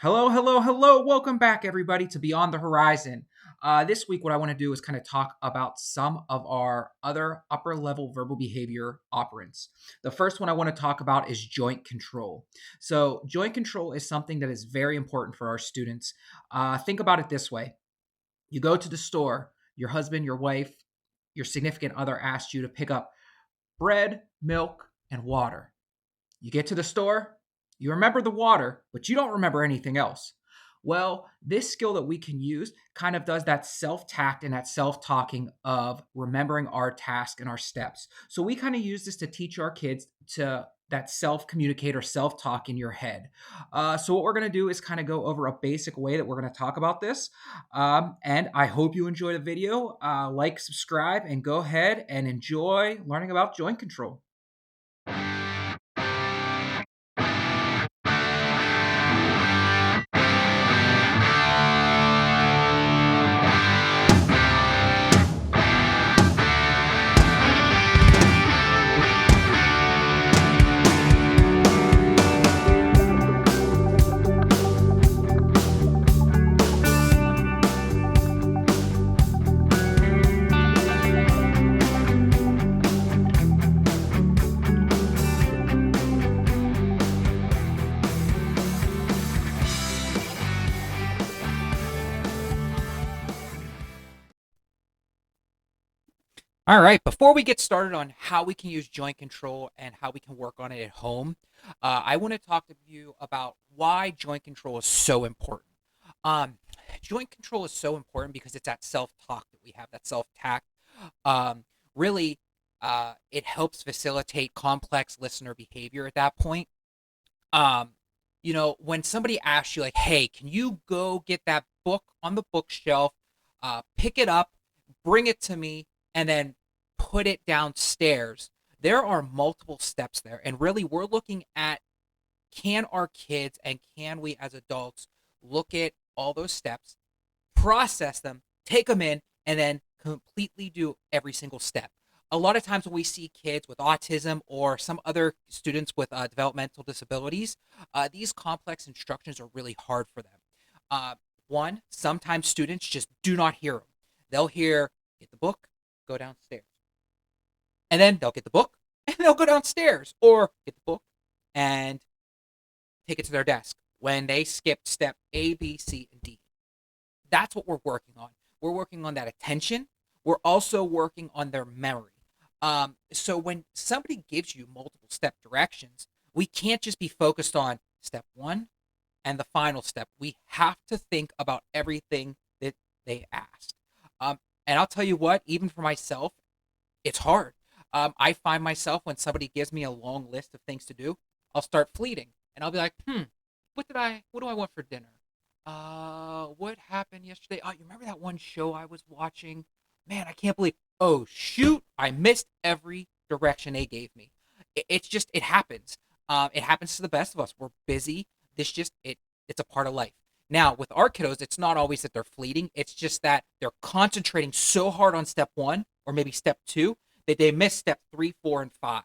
Hello, hello, hello. Welcome back, everybody, to Beyond the Horizon. This week, what I want to do is kind of talk about some of our other upper level verbal behavior operants. The first one I want to talk about is joint control. So, joint control is something that is very important for our students. Think about it this way: you go to the store, your husband, your wife, your significant other asked you to pick up bread, milk, and water. You get to the store, you remember the water, but you don't remember anything else. Well, this skill that we can use kind of does that self tact and that self talking of remembering our task and our steps. So we kind of use this to teach our kids to that self communicate or self talk in your head. So what we're going to do is kind of go over a basic way that we're going to talk about this. And I hope you enjoy the video. Like, subscribe, and go ahead and enjoy learning about joint control. All right, before we get started on how we can use joint control and how we can work on it at home, I want to talk to you about why joint control is so important. Um, Joint control is so important because it's that self talk that we have, that self tact. Um, really, it helps facilitate complex listener behavior at that point. Um, when somebody asks you, like, hey, can you go get that book on the bookshelf, pick it up, bring it to me, and then put it downstairs? There are multiple steps there. And really, we're looking at, can our kids and can we as adults look at all those steps, process them, take them in, and then completely do every single step. A lot of times when we see kids with autism or some other students with developmental disabilities, these complex instructions are really hard for them. Uh, One, sometimes students just do not hear them. They'll hear, get the book, go downstairs. And then they'll get the book and they'll go downstairs, or get the book and take it to their desk when they skipped step A, B, C, and D. That's what we're working on. We're working on that attention. We're also working on their memory. So when somebody gives you multiple step directions, we can't just be focused on step one and the final step. We have to think about everything that they asked. And I'll tell you what, even for myself, it's hard. I find myself, when somebody gives me a long list of things to do, I'll start fleeting and I'll be like, what do I want for dinner? What happened yesterday? Oh, you remember that one show I was watching? Man, I can't believe. Oh, shoot, I missed every direction they gave me. It's just, it happens. It happens to the best of us. We're busy. It's a part of life. Now, with our kiddos, it's not always that they're fleeting. It's just that they're concentrating so hard on step one or maybe step two that they miss step three, four, and five.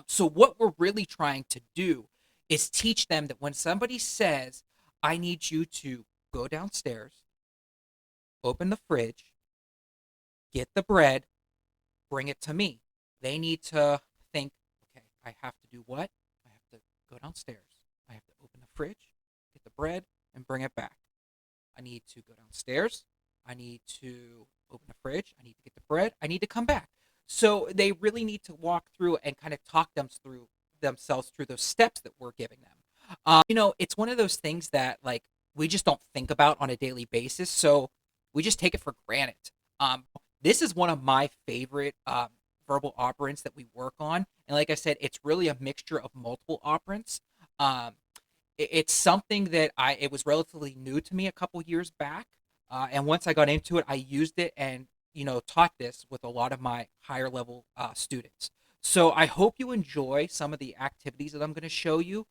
So what we're really trying to do is teach them that when somebody says, I need you to go downstairs, open the fridge, get the bread, bring it to me. They need to think, okay, I have to do what? I have to go downstairs. I have to open the fridge, get the bread, and bring it back. I need to go downstairs. I need to open the fridge. I need to get the bread. I need to come back. So they really need to walk through and kind of talk them through themselves through those steps that we're giving them. It's one of those things that, like, we just don't think about on a daily basis. So we just take it for granted. This is one of my favorite verbal operants that we work on. And like I said, it's really a mixture of multiple operants. Um, it's something that it was relatively new to me a couple years back. And once I got into it, I used it and, taught this with a lot of my higher level students. So I hope you enjoy some of the activities that I'm going to show you.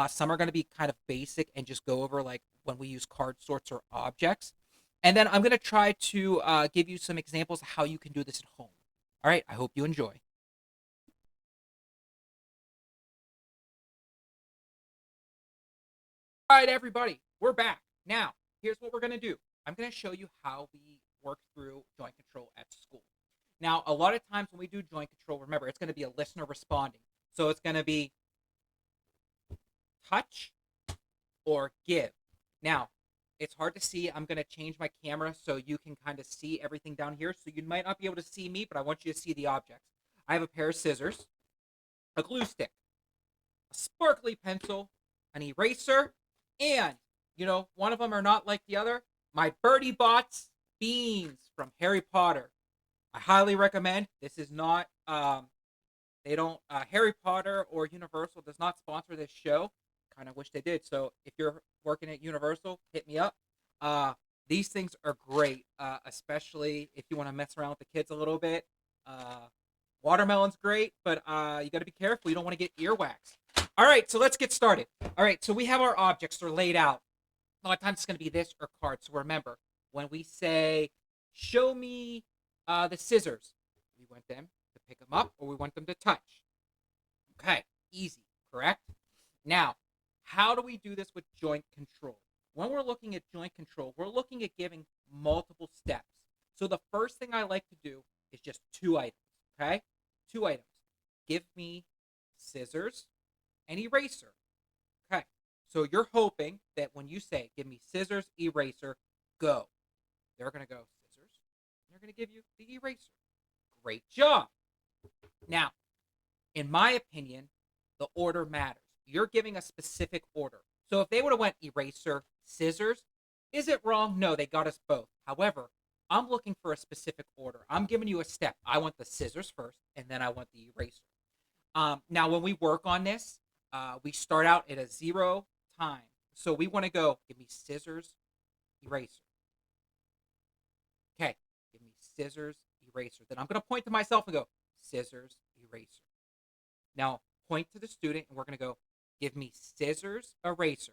Some are going to be kind of basic and just go over, like, when we use card sorts or objects. And then I'm going to try to give you some examples of how you can do this at home. All right, I hope you enjoy. All right, everybody, we're back. Now, here's what we're going to do. I'm going to show you how we work through joint control at school. Now, a lot of times when we do joint control, remember, it's going to be a listener responding. So it's going to be touch or give. Now, it's hard to see. I'm going to change my camera so you can kind of see everything down here. So you might not be able to see me, but I want you to see the objects. I have a pair of scissors, a glue stick, a sparkly pencil, an eraser, and one of them are not like the other. My Birdie Bots beans from Harry Potter. I highly recommend. This is not they don't Harry Potter or Universal does not sponsor this show. Kind of wish they did. So if you're working at Universal, hit me up. Uh, these things are great, especially if you want to mess around with the kids a little bit. Uh, Watermelon's great, but you got to be careful. You don't want to get earwax. All right, so let's get started. All right, so we have our objects. They're laid out. A lot of times it's going to be this or cards. So remember, when we say, show me the scissors, we want them to pick them up or we want them to touch. Okay, easy, correct? Now, how do we do this with joint control? When we're looking at joint control, we're looking at giving multiple steps. So the first thing I like to do is just 2 items, okay? 2 items. Give me scissors and eraser. Okay, so you're hoping that when you say, give me scissors, eraser, go. They're going to go scissors, and they're going to give you the eraser. Great job. Now, in my opinion, the order matters. You're giving a specific order. So if they would have went eraser, scissors, is it wrong? No, they got us both. However, I'm looking for a specific order. I'm giving you a step. I want the scissors first, and then I want the eraser. Now, when we work on this, we start out at a 0 time. So we want to go, give me scissors, eraser. Okay, give me scissors, eraser. Then I'm going to point to myself and go, scissors, eraser. Now, point to the student, and we're going to go, give me scissors, eraser.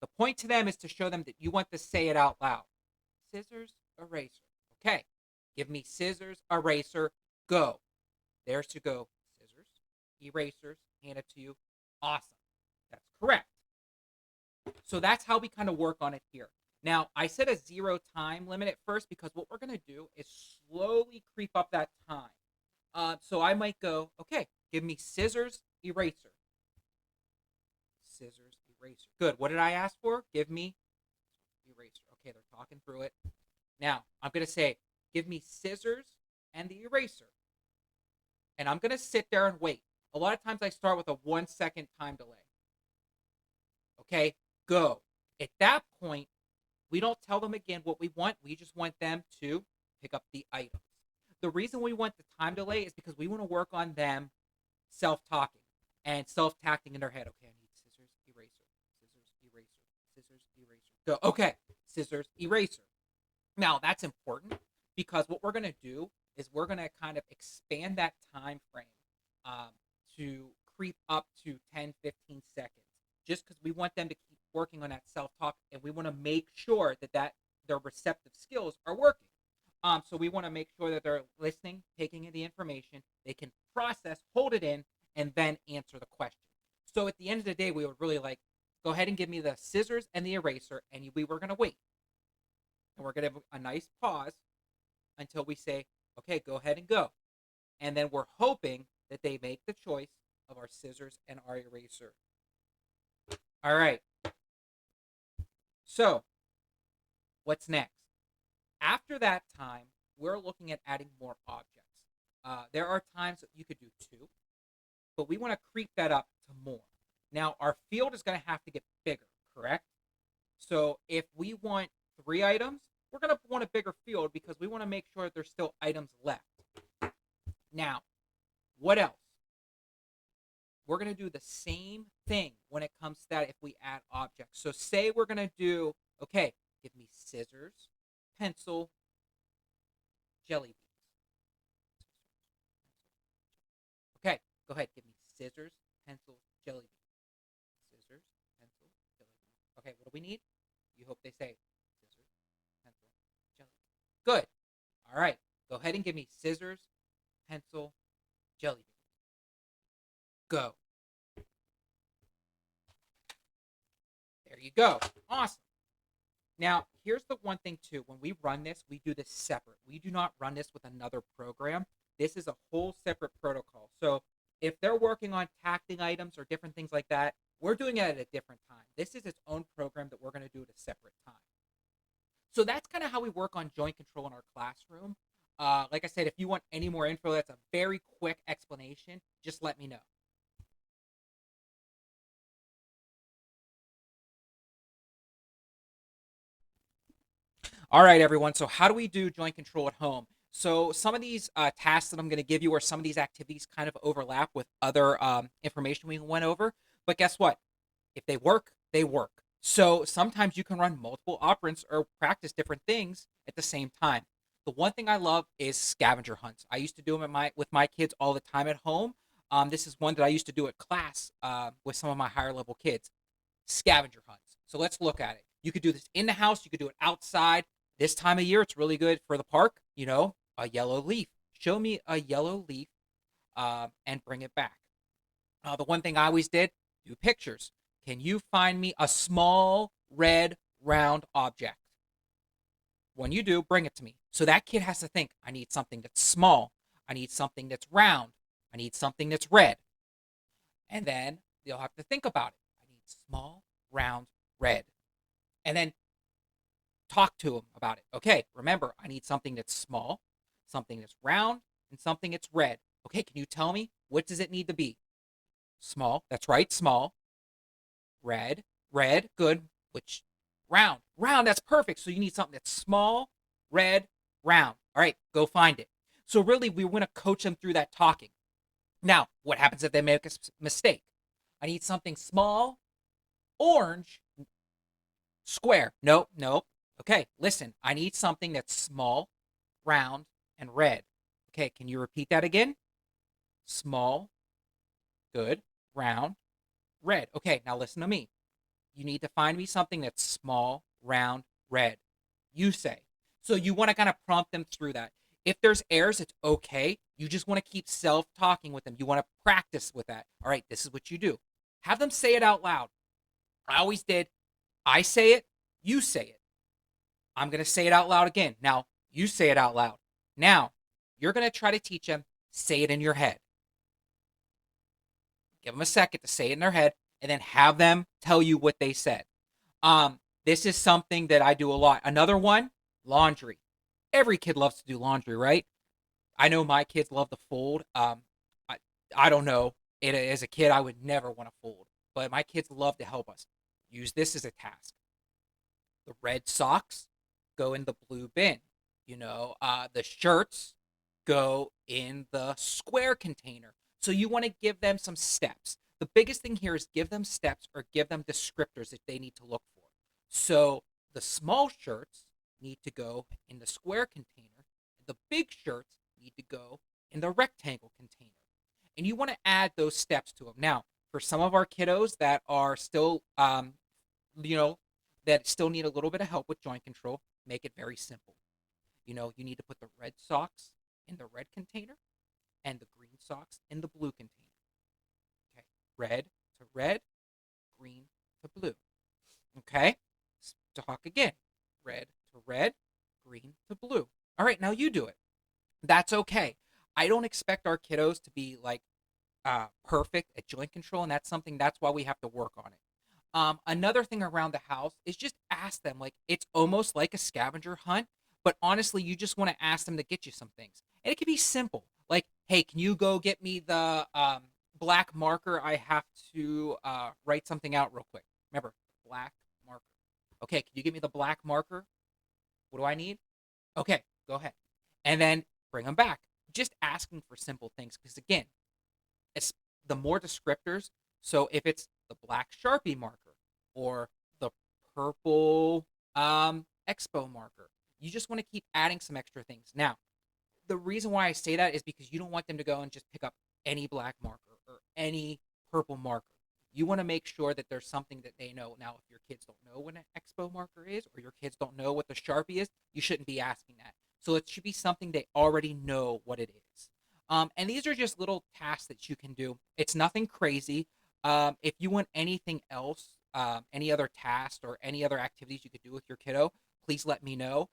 The point to them is to show them that you want to say it out loud. Scissors, eraser. Okay, give me scissors, eraser, go. There's to go, scissors, erasers, hand it to you. Awesome. That's correct. So that's how we kind of work on it here. Now, I set a 0 time limit at first because what we're going to do is slowly creep up that time. So I might go, okay, give me scissors, eraser. Scissors, eraser. Good. What did I ask for? Give me eraser. Okay, they're talking through it. Now, I'm going to say, give me scissors and the eraser. And I'm going to sit there and wait. A lot of times I start with a 1-second time delay. Okay, go. At that point, we don't tell them again what we want. We just want them to pick up the items. The reason we want the time delay is because we want to work on them self-talking and self-tacting in their head. Okay, I need scissors, eraser, scissors, eraser, scissors, eraser. Go. Okay, scissors, eraser. Now, that's important because what we're going to do is we're going to kind of expand that time frame to creep up to 10, 15 seconds just because we want them to keep working on that self-talk and we want to make sure that their receptive skills are working. So we want to make sure that they're listening, taking in the information, they can process, hold it in, and then answer the question. So at the end of the day, we would really like, go ahead and give me the scissors and the eraser, and we were going to wait. And we're going to have a nice pause until we say, okay, go ahead and go. And then we're hoping that they make the choice of our scissors and our eraser. All right. So what's next? After that time, we're looking at adding more objects. There are times that you could do 2, but we want to creep that up to more. Now, our field is going to have to get bigger, correct? So if we want 3 items, we're going to want a bigger field because we want to make sure that there's still items left. Now, what else? We're going to do the same thing when it comes to that if we add objects. So say we're going to do, okay, give me scissors, pencil, jelly beans. Okay, go ahead, give me scissors, pencil, jelly beans. Scissors, pencil, jelly beans. Okay, what do we need? You hope they say scissors, pencil, jelly beans. Good. All right, go ahead and give me scissors, pencil, jelly beans. Go. There you go. Awesome. Now, here's the one thing too. When we run this, we do this separate. We do not run this with another program. This is a whole separate protocol. So if they're working on tacting items or different things like that, we're doing it at a different time. This is its own program that we're going to do at a separate time. So that's kind of how we work on joint control in our classroom. Like I said, if you want any more info, that's a very quick explanation. Just let me know. All right, everyone. So, how do we do joint control at home? So, some of these tasks that I'm going to give you, or some of these activities, kind of overlap with other information we went over. But guess what? If they work, they work. So, sometimes you can run multiple operants or practice different things at the same time. The one thing I love is scavenger hunts. I used to do them with my kids all the time at home. This is one that I used to do at class with some of my higher level kids. Scavenger hunts. So let's look at it. You could do this in the house. You could do it outside. This time of year, it's really good for the park. A yellow leaf. Show me a yellow leaf and bring it back. The one thing I always did, do pictures. Can you find me a small red round object? When you do, bring it to me. So that kid has to think, I need something that's small. I need something that's round. I need something that's red. And then they'll have to think about it. I need small, round, red. And then talk to them about it. Okay, remember, I need something that's small, something that's round, and something that's red. Okay, can you tell me what does it need to be? Small, that's right, small. Red, red, good. Which round? Round, that's perfect. So you need something that's small, red, round. All right, go find it. So really, we want to coach them through that talking. Now, what happens if they make a mistake? I need something small, orange, square. Nope, nope. Okay, listen, I need something that's small, round, and red. Okay, can you repeat that again? Small, good, round, red. Okay, now listen to me. You need to find me something that's small, round, red. You say. So you want to kind of prompt them through that. If there's errors, it's okay. You just want to keep self talking with them. You want to practice with that. All right, this is what you do. Have them say it out loud. I always did. I say it, you say it. I'm going to say it out loud again. Now, you say it out loud. Now, you're going to try to teach them, say it in your head. Give them a second to say it in their head, and then have them tell you what they said. This is something that I do a lot. Another one, laundry. Every kid loves to do laundry, right? I know my kids love to fold. I, I don't know. As a kid, I would never want to fold, but my kids love to help us. Use this as a task. The red socks go in the blue bin. The shirts go in the square container. So you want to give them some steps. The biggest thing here is give them steps or give them descriptors that they need to look for. So the small shirts need to go in the square container. The big shirts need to go in the rectangle container. And you want to add those steps to them. Now, for some of our kiddos that are still, you know, that still need a little bit of help with joint control, make it very simple. You need to put the red socks in the red container and the green socks in the blue container. Okay, red to red, green to blue. Okay, talk again. Red to red, green to blue. All right, now you do it. That's okay. I don't expect our kiddos to be like perfect at joint control, and that's why we have to work on it. Another thing around the house is just ask them. Like it's almost like a scavenger hunt, but honestly, you just want to ask them to get you some things, and it can be simple. Like, hey, can you go get me the black marker? I have to write something out real quick. Remember, black marker. Okay, can you give me the black marker? What do I need? Okay, go ahead, and then bring them back. Just asking for simple things, because again, it's the more descriptors. So if it's the black Sharpie marker or the purple Expo marker, you just want to keep adding some extra things. Now, the reason why I say that is because you don't want them to go and just pick up any black marker or any purple marker. You want to make sure that there's something that they know. Now, if your kids don't know what an Expo marker is or your kids don't know what the Sharpie is, you shouldn't be asking that. So it should be something they already know what it is. And these are just little tasks that you can do. It's nothing crazy. If you want anything else any other tasks or any other activities you could do with your kiddo, please let me know.